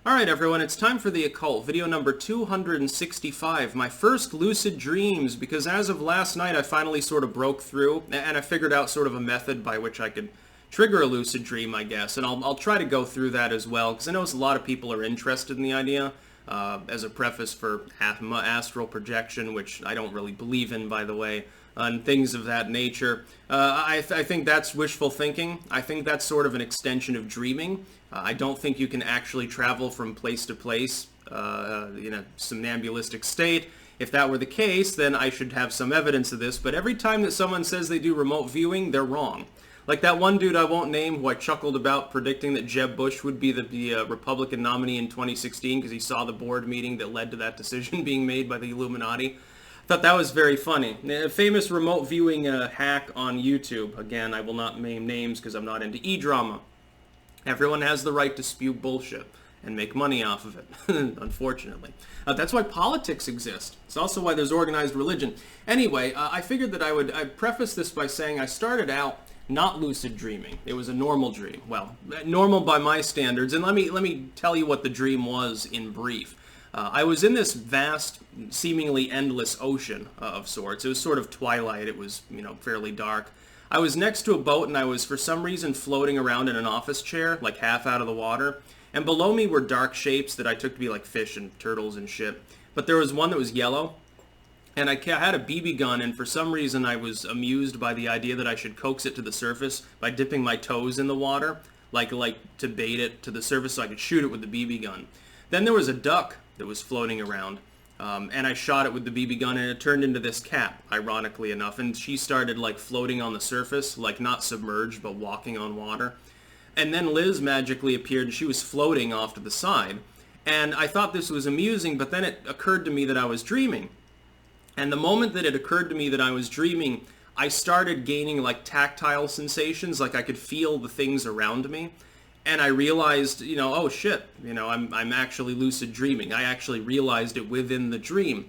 Alright everyone, it's time for the Occult, video number 265, my first lucid dreams, because as of last night I finally sort of broke through, and I figured out sort of a method by which I could trigger a lucid dream, I guess, and I'll try to go through that as well, because I know a lot of people are interested in the idea, as a preface for astral projection, which I don't really believe in, by the way, and things of that nature. I think that's wishful thinking. I think that's sort of an extension of dreaming. I don't think you can actually travel from place to place in a somnambulistic state. If that were the case, then I should have some evidence of this, but every time that someone says they do remote viewing, they're wrong. Like that one dude I won't name who I chuckled about predicting that Jeb Bush would be the Republican nominee in 2016 because he saw the board meeting that led to that decision being made by the Illuminati. I thought that was very funny. A famous remote viewing hack on YouTube. Again, I will not name names because I'm not into e-drama. Everyone has the right to spew bullshit and make money off of it, unfortunately. That's why politics exist. It's also why there's organized religion. Anyway, I figured that I'd preface this by saying I started out not lucid dreaming. It was a normal dream. Well, normal by my standards. And let me tell you what the dream was in brief. I was in this vast, seemingly endless ocean of sorts. It was sort of twilight. It was, fairly dark. I was next to a boat and I was for some reason floating around in an office chair, like half out of the water. And below me were dark shapes that I took to be like fish and turtles and shit. But there was one that was yellow. And I had a BB gun, and for some reason I was amused by the idea that I should coax it to the surface by dipping my toes in the water, like to bait it to the surface so I could shoot it with the BB gun. Then there was a duck that was floating around, and I shot it with the BB gun, and it turned into this cat, ironically enough, and she started like floating on the surface, like not submerged, but walking on water. And then Liz magically appeared, and she was floating off to the side, and I thought this was amusing, but then it occurred to me that I was dreaming. And the moment that it occurred to me that I was dreaming, I started gaining like tactile sensations, like I could feel the things around me. And I realized, oh shit, I'm actually lucid dreaming. I actually realized it within the dream.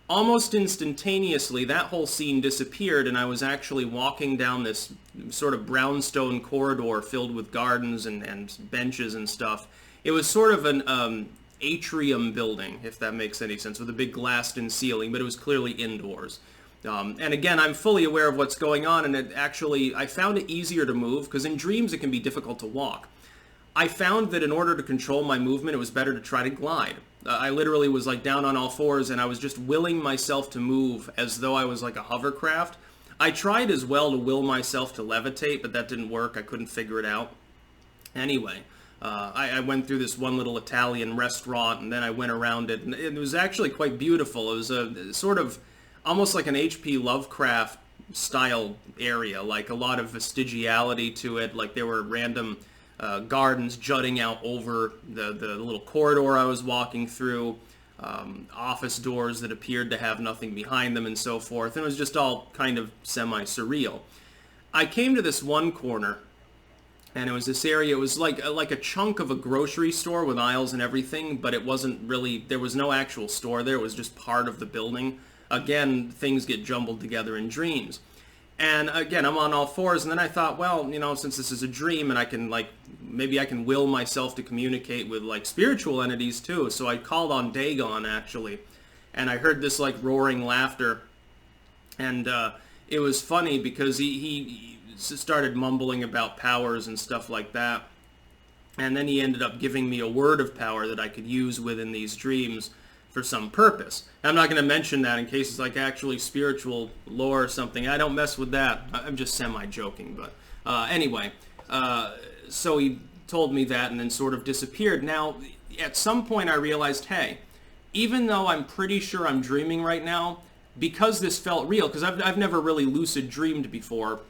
Almost instantaneously, that whole scene disappeared, and I was actually walking down this sort of brownstone corridor filled with gardens and benches and stuff. It was sort of an atrium building, if that makes any sense, with a big glassed-in ceiling, but it was clearly indoors. And again, I'm fully aware of what's going on, and I found it easier to move, because in dreams it can be difficult to walk. I found that in order to control my movement, it was better to try to glide. I literally was like down on all fours, and I was just willing myself to move as though I was like a hovercraft. I tried as well to will myself to levitate, but that didn't work. I couldn't figure it out. Anyway, I went through this one little Italian restaurant, and then I went around it, and it was actually quite beautiful. It was a sort of almost like an H.P. Lovecraft style area, like a lot of vestigiality to it, like there were random gardens jutting out over the little corridor I was walking through, office doors that appeared to have nothing behind them and so forth, and it was just all kind of semi-surreal. I came to this one corner, and it was this area, it was like a chunk of a grocery store with aisles and everything, but it wasn't really, there was no actual store there, it was just part of the building. Again, things get jumbled together in dreams. And again, I'm on all fours, and then I thought, well, since this is a dream, and I can, maybe I can will myself to communicate with, spiritual entities, too. So I called on Dagon, actually, and I heard this, roaring laughter, and it was funny because he started mumbling about powers and stuff like that, and then he ended up giving me a word of power that I could use within these dreams for some purpose. I'm not going to mention that in case it's actually spiritual lore or something. I don't mess with that. I'm just semi-joking, but anyway. So he told me that and then sort of disappeared. Now, at some point I realized, hey, even though I'm pretty sure I'm dreaming right now, because this felt real, because I've never really lucid dreamed before,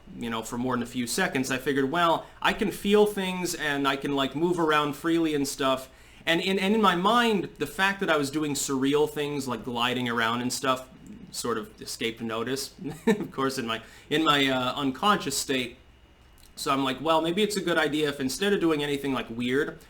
for more than a few seconds, I figured, well, I can feel things and I can move around freely and stuff. And in my mind, the fact that I was doing surreal things like gliding around and stuff sort of escaped notice, of course, in my unconscious state. So I'm like, well, maybe it's a good idea if instead of doing anything weird,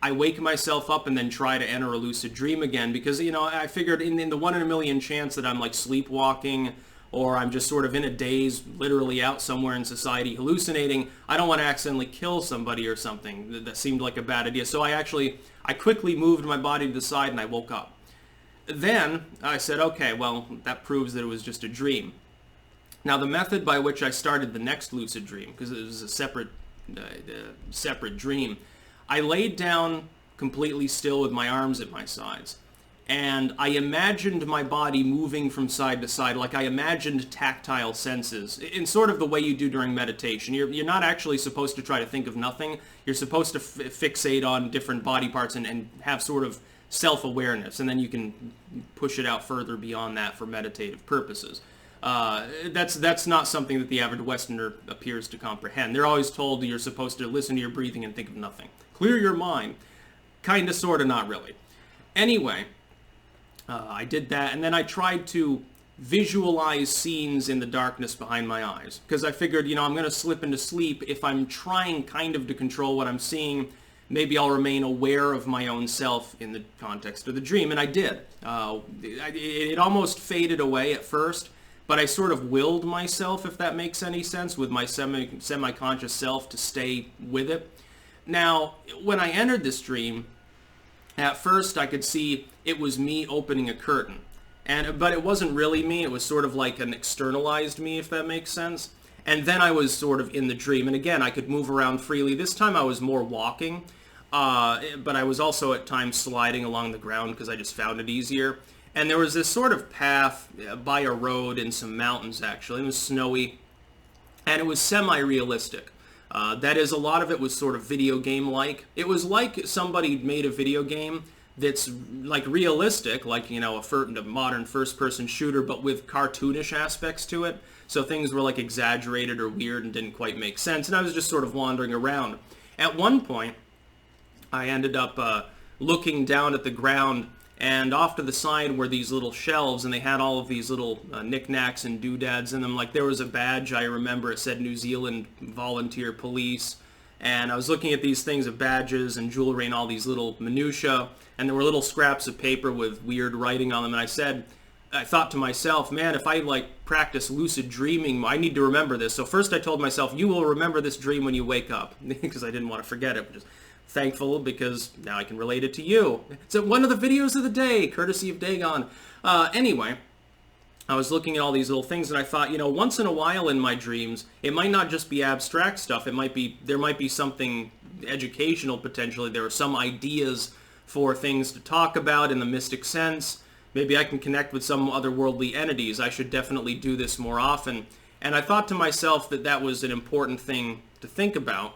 I wake myself up and then try to enter a lucid dream again, because I figured in the 1 in a million chance that I'm sleepwalking or I'm just sort of in a daze, literally out somewhere in society hallucinating. I don't want to accidentally kill somebody or something. That seemed like a bad idea. So I quickly moved my body to the side and I woke up. Then I said, okay, well, that proves that it was just a dream. Now, the method by which I started the next lucid dream, because it was a separate dream, I laid down completely still with my arms at my sides. And I imagined my body moving from side to side, like I imagined tactile senses, in sort of the way you do during meditation. You're not actually supposed to try to think of nothing. You're supposed to fixate on different body parts and have sort of self-awareness, and then you can push it out further beyond that for meditative purposes. That's not something that the average Westerner appears to comprehend. They're always told you're supposed to listen to your breathing and think of nothing. Clear your mind. Kinda, sorta, not really. Anyway, I did that, and then I tried to visualize scenes in the darkness behind my eyes, because I figured, I'm going to slip into sleep. If I'm trying kind of to control what I'm seeing, maybe I'll remain aware of my own self in the context of the dream, and I did. It almost faded away at first, but I sort of willed myself, if that makes any sense, with my semi-conscious self to stay with it. Now, when I entered this dream, at first I could see it was me opening a curtain. But it wasn't really me. It was sort of like an externalized me, if that makes sense. And then I was sort of in the dream. And again, I could move around freely. This time I was more walking, but I was also at times sliding along the ground because I just found it easier. And there was this sort of path by a road in some mountains, actually. It was snowy, and it was semi-realistic. That is, a lot of it was sort of video game-like. It was like somebody made a video game that's like realistic, like, a modern first-person shooter, but with cartoonish aspects to it. So things were like exaggerated or weird and didn't quite make sense. And I was just sort of wandering around. At one point, I ended up looking down at the ground, and off to the side were these little shelves, and they had all of these little knickknacks and doodads in them. Like, there was a badge, I remember, it said New Zealand Volunteer Police, and I was looking at these things of badges and jewelry and all these little minutiae, and there were little scraps of paper with weird writing on them, and I thought to myself, man, if I practice lucid dreaming, I need to remember this. So first I told myself, you will remember this dream when you wake up, because I didn't want to forget it, which is thankful, because now I can relate it to you. It's one of the videos of the day, courtesy of Dagon. Anyway, I was looking at all these little things, and I thought, once in a while in my dreams, it might not just be abstract stuff. There might be something educational, potentially. There are some ideas for things to talk about in the mystic sense. Maybe I can connect with some otherworldly entities. I should definitely do this more often. And I thought to myself that that was an important thing to think about.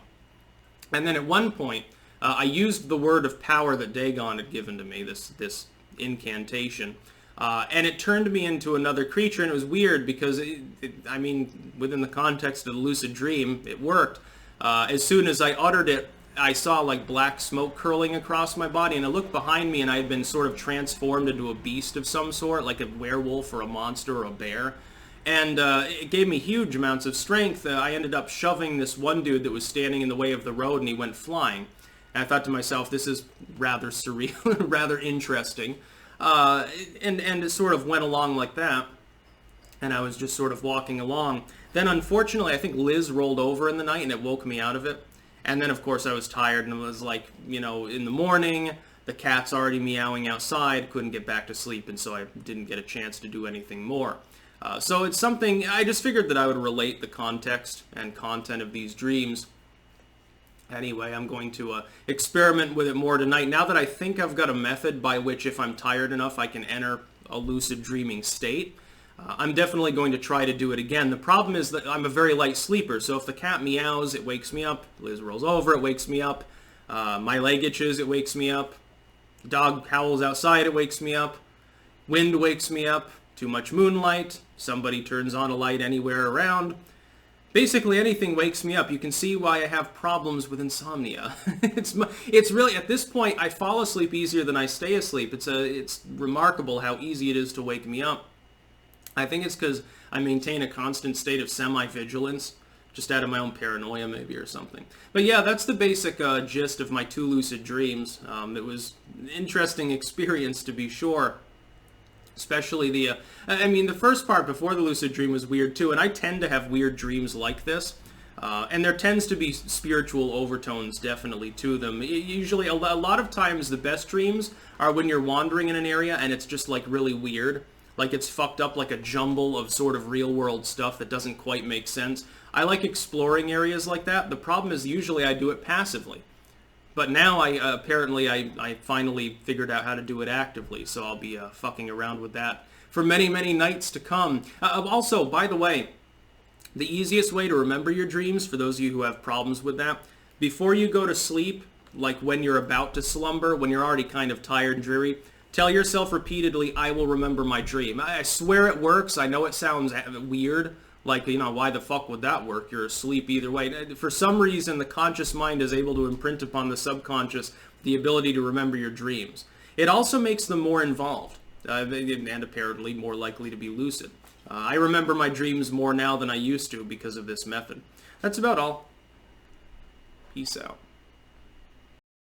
And then at one point, I used the word of power that Dagon had given to me, this incantation, and it turned me into another creature, and it was weird because, within the context of the lucid dream, it worked. As soon as I uttered it, I saw like black smoke curling across my body, and I looked behind me, and I had been sort of transformed into a beast of some sort, like a werewolf or a monster or a bear. And it gave me huge amounts of strength. I ended up shoving this one dude that was standing in the way of the road, and he went flying. And I thought to myself, this is rather surreal, rather interesting. And it sort of went along like that. And I was just sort of walking along. Then, unfortunately, I think Liz rolled over in the night, and it woke me out of it. And then, of course, I was tired, and it was like, in the morning, the cat's already meowing outside, couldn't get back to sleep, and so I didn't get a chance to do anything more. So it's something, I just figured that I would relate the context and content of these dreams. Anyway, I'm going to experiment with it more tonight. Now that I think I've got a method by which, if I'm tired enough, I can enter a lucid dreaming state, I'm definitely going to try to do it again. The problem is that I'm a very light sleeper, so if the cat meows, it wakes me up. Liz rolls over, it wakes me up. My leg itches, it wakes me up. Dog howls outside, it wakes me up. Wind wakes me up. Too much moonlight. Somebody turns on a light anywhere around. Basically, anything wakes me up. You can see why I have problems with insomnia. It's really, at this point, I fall asleep easier than I stay asleep. It's remarkable how easy it is to wake me up. I think it's because I maintain a constant state of semi-vigilance, just out of my own paranoia maybe or something. But yeah, that's the basic gist of my 2 lucid dreams. It was an interesting experience, to be sure. Especially I mean, the first part before the lucid dream was weird too, and I tend to have weird dreams like this. And there tends to be spiritual overtones definitely to them. Usually, a lot of times the best dreams are when you're wandering in an area and it's just like really weird. Like it's fucked up, like a jumble of sort of real world stuff that doesn't quite make sense. I like exploring areas like that. The problem is usually I do it passively. But now apparently I finally figured out how to do it actively, so I'll be fucking around with that for many, many nights to come. Also, by the way, the easiest way to remember your dreams, for those of you who have problems with that, before you go to sleep, like when you're about to slumber, when you're already kind of tired and dreary, tell yourself repeatedly, I will remember my dream. I swear it works. I know it sounds weird. Like, you know, why the fuck would that work? You're asleep either way. For some reason, the conscious mind is able to imprint upon the subconscious the ability to remember your dreams. It also makes them more involved, and apparently more likely to be lucid. I remember my dreams more now than I used to because of this method. That's about all. Peace out.